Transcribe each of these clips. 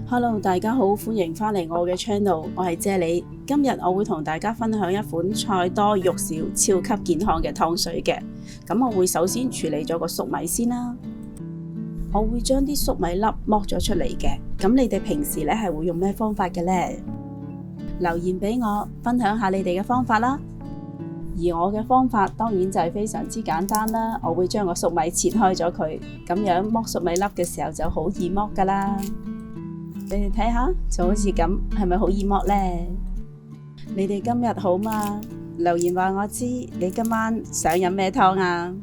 Hello，大家好，歡迎返嚟我嘅 channel，我係啫喱。今日我會同大家分享一款菜多肉少、超級健康嘅湯水嘅。咁我會首先處理咗個粟米先啦。我會將啲粟米粒剝咗出嚟嘅。咁你哋平時咧係會用咩方法嘅呢？留言俾我分享下你哋嘅方法啦。而我嘅方法當然就係非常之簡單啦。我會將個粟米切開咗佢，咁樣剝粟米粒嘅時候就好易剝噶啦。你哋睇下，就好似咁，係咪好易剝呢？你哋今日好嗎？留言話我知，你今晚想飲咩湯啊？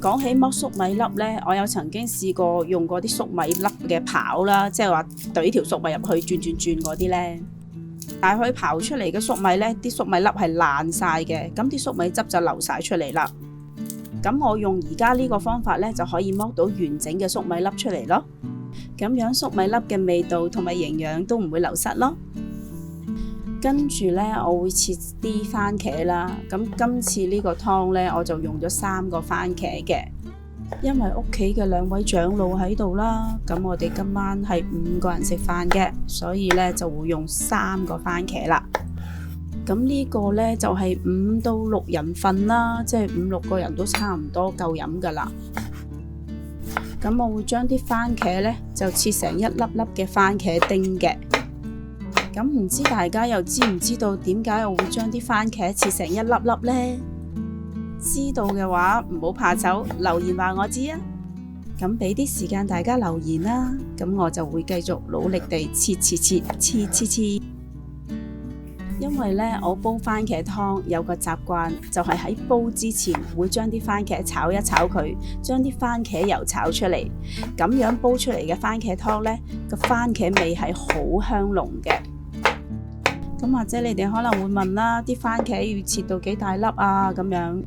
講起剝粟米粒呢，我有曾經試過用過啲粟米粒嘅刨啦，即係話懟條粟米入去轉嗰啲呢。但係佢刨出嚟嘅粟米呢，啲粟米粒係爛晒嘅，咁啲粟米汁就流晒出嚟啦。咁我用而家呢個方法呢，就可以剝到完整嘅粟米粒出嚟咯。咁樣粟米粒嘅味道同埋營養都唔會流失咯。跟住呢，我會切啲番茄啦。咁今次呢個湯呢，我就用咗3個番茄嘅，因為屋企嘅2位長老喺度啦。咁我哋今晚係5個人食飯嘅，所以呢就會用3個番茄啦。咁呢個呢，就係5到6人份啦，即係5、6個人都差唔多夠飲噶啦。咁我會將啲番茄呢，就切成一粒粒嘅番茄丁嘅。咁唔知大家又知唔知道點解我會將啲番茄切成一粒粒呢？知道嘅話唔好怕醜，留言話我知啊。咁俾啲時間大家留言啦，咁我就會繼續努力地切。因為呢，我煲番茄湯有個習慣，就係喺煲之前會將啲番茄炒一炒佢，將啲番茄油炒出嚟，咁樣煲出嚟嘅番茄湯呢，個番茄味係好香濃嘅。咁或者你哋可能會問啦，啲番茄要切到幾大粒啊？咁樣，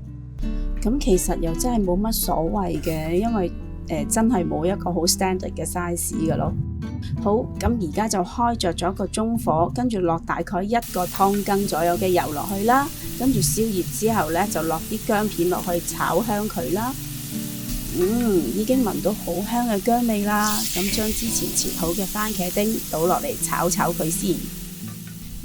咁其實又真係冇乜所謂嘅，因為真係冇一個好 standard 嘅 size 嘅咯。好，咁而家就開着咗個中火，跟住落大概1個湯羹左右嘅油落去啦，跟住燒熱之後呢，就落啲薑片落去炒香佢啦。已經聞到好香嘅薑味啦。咁將之前切好嘅番茄丁倒落嚟炒佢先。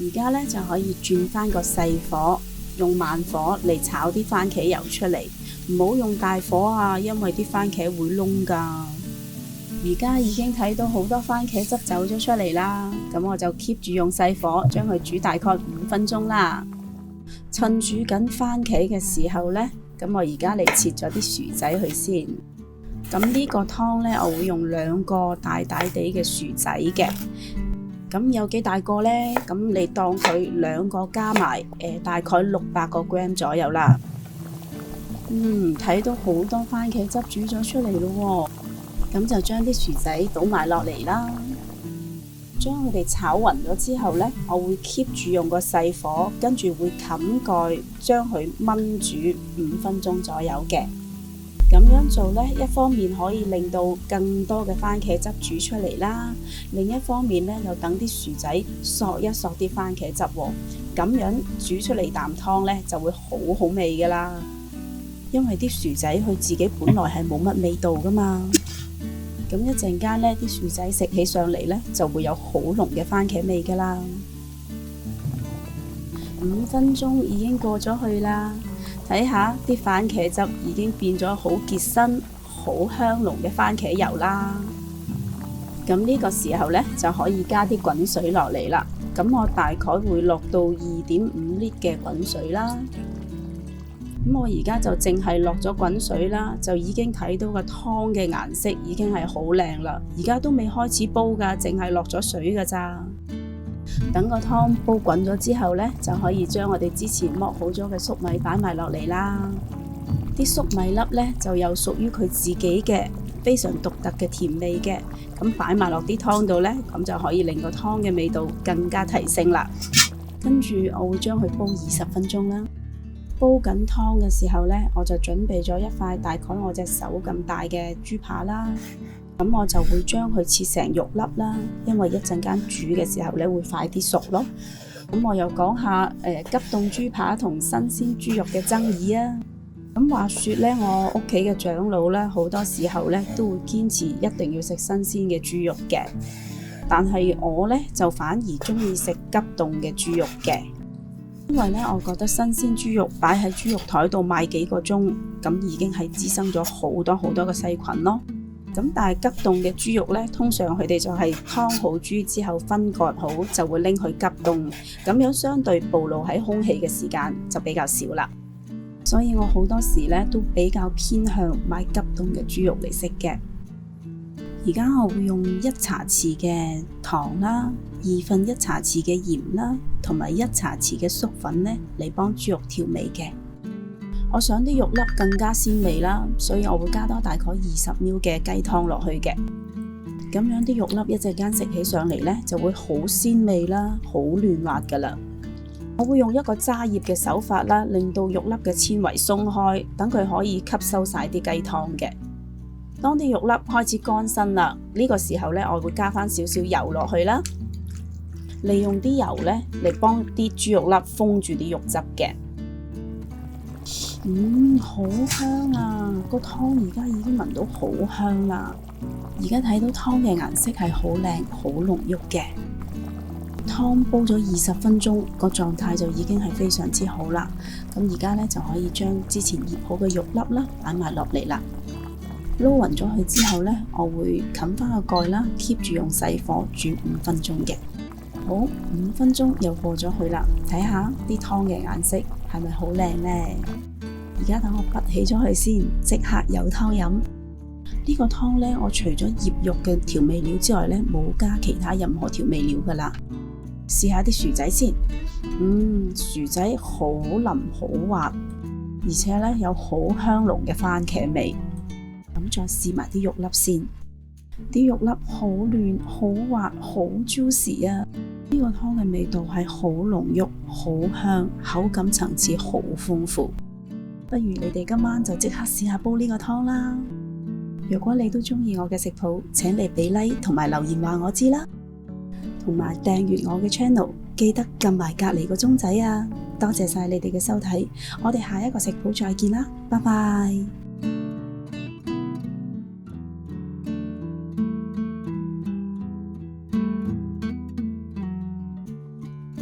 而家呢，就可以轉翻個細火，用慢火嚟炒啲番茄油出嚟，唔好用大火啊，因為啲番茄會燶噶。而家已經睇到好多番茄汁走咗出嚟啦，咁我就 keep 住用細火將佢煮大概5分鐘啦。趁煮緊番茄嘅時候呢，咁我而家嚟切咗啲薯仔去先。咁呢個湯呢，我會用2個大大地嘅薯仔嘅。咁有幾大個呢？咁你當佢2個加埋，大概600個 gram 左右啦。睇到好多番茄汁煮咗出嚟咯。咁就將啲薯仔倒埋落嚟啦，將佢哋炒勻咗之後呢，我會 keep 住用個細火，跟住會冚蓋將佢燜煮5分鐘左右嘅。咁樣做呢，一方面可以令到更多嘅番茄汁煮出嚟啦，另一方面呢，又等啲薯仔索一索啲番茄汁喎，咁樣煮出嚟啖湯呢，就會好好味噶啦。因為啲薯仔佢自己本來係冇乜味道噶嘛。咁一陣間呢啲薯仔食起上嚟呢，就會有好濃嘅番茄味噶啦。5分鐘已經過咗去啦，睇下啲番茄汁已經變咗好結身、好香濃嘅番茄油啦。咁呢個時候呢，就可以加啲滾水落嚟啦。咁我大概會落到2.5 litre嘅滾水啦。咁我而家就淨係落咗滾水啦，就已經睇到個湯嘅顏色已經係好靚啦。而家都未開始煲噶，淨係落咗水噶咋。等個湯煲滾咗之後呢，就可以將我哋之前剝好咗嘅粟米擺埋落嚟啦。啲粟米粒呢，就有屬於佢自己嘅非常獨特嘅甜味嘅，咁擺埋落啲湯度呢，咁就可以令個湯嘅味道更加提升啦。跟住我會將佢煲20分鐘啦。煲緊湯嘅時候呢，我就準備咗一塊大概我隻手咁大嘅豬扒啦。咁我就會將佢切成肉粒啦，因為一陣間煮嘅時候呢會快啲熟咯。咁我又講下急凍豬扒同新鮮豬肉嘅爭議啊。咁話說呢，我屋企嘅長老呢，好多時候呢都會堅持一定要食新鮮嘅豬肉嘅。但係我呢，就反而中意食急凍嘅豬肉嘅，因為呢，我覺得新鮮豬肉擺喺豬肉台度賣幾個鐘，咁已經係滋生咗好多嘅細菌咯。咁但係急凍嘅豬肉呢，通常佢哋就係劏好豬之後分割好，就會拎去急凍，咁樣相對暴露喺空氣嘅時間就比較少啦。所以我好多時呢都比較偏向買急凍嘅豬肉嚟食嘅。而家我會用1茶匙嘅糖啦，1/2茶匙嘅鹽啦，同埋1茶匙嘅粟粉呢嚟幫豬肉調味嘅。我想啲肉粒更加鮮味啦，所以我會加多大概20ml嘅雞湯落去嘅。咁樣啲肉粒一陣間食起上嚟呢，就會好鮮味啦，好嫩滑噶啦。我會用一個揸葉嘅手法啦，令到肉粒嘅纖維鬆開，等佢可以吸收晒啲雞湯嘅。當啲肉粒開始乾身啦，呢個時候呢，我會加翻少少油落去啦，利用啲油呢嚟幫啲豬肉粒封住啲肉汁嘅。好香啊！個湯而家已經聞到好香啦。而家睇到湯嘅顏色係好靚、好濃郁嘅。湯煲咗20分鐘，個狀態就已經係非常之好啦。咁而家呢，就可以將之前醃好嘅肉粒啦擺埋落嚟啦。撈勻咗佢之後呢，我會冚翻個蓋啦 ，keep 住用細火煮5分鐘嘅。好，5分鐘又過咗去啦，睇下啲湯嘅顏色係咪好靚呢？而家等我拔起咗佢先，即刻有湯飲。呢個湯呢，我除咗醃肉嘅調味料之外呢，冇加其他任何調味料噶啦。試下啲薯仔先，薯仔好腍好滑，而且呢有好香濃嘅番茄味。咁再試埋啲肉粒先，啲肉粒好嫩、好滑、好 juicy 啊！呢個湯嘅味道係好濃郁、好香，口感層次好豐富。不如你哋今晚就即刻試下煲呢個湯啦！如果你都中意我嘅食譜，請你俾 like 同埋留言話我知啦，同埋訂閱我嘅 channel， 記得撳埋隔籬個鐘仔啊！多謝晒你哋嘅收睇，我哋下一個食譜再見啦，拜拜！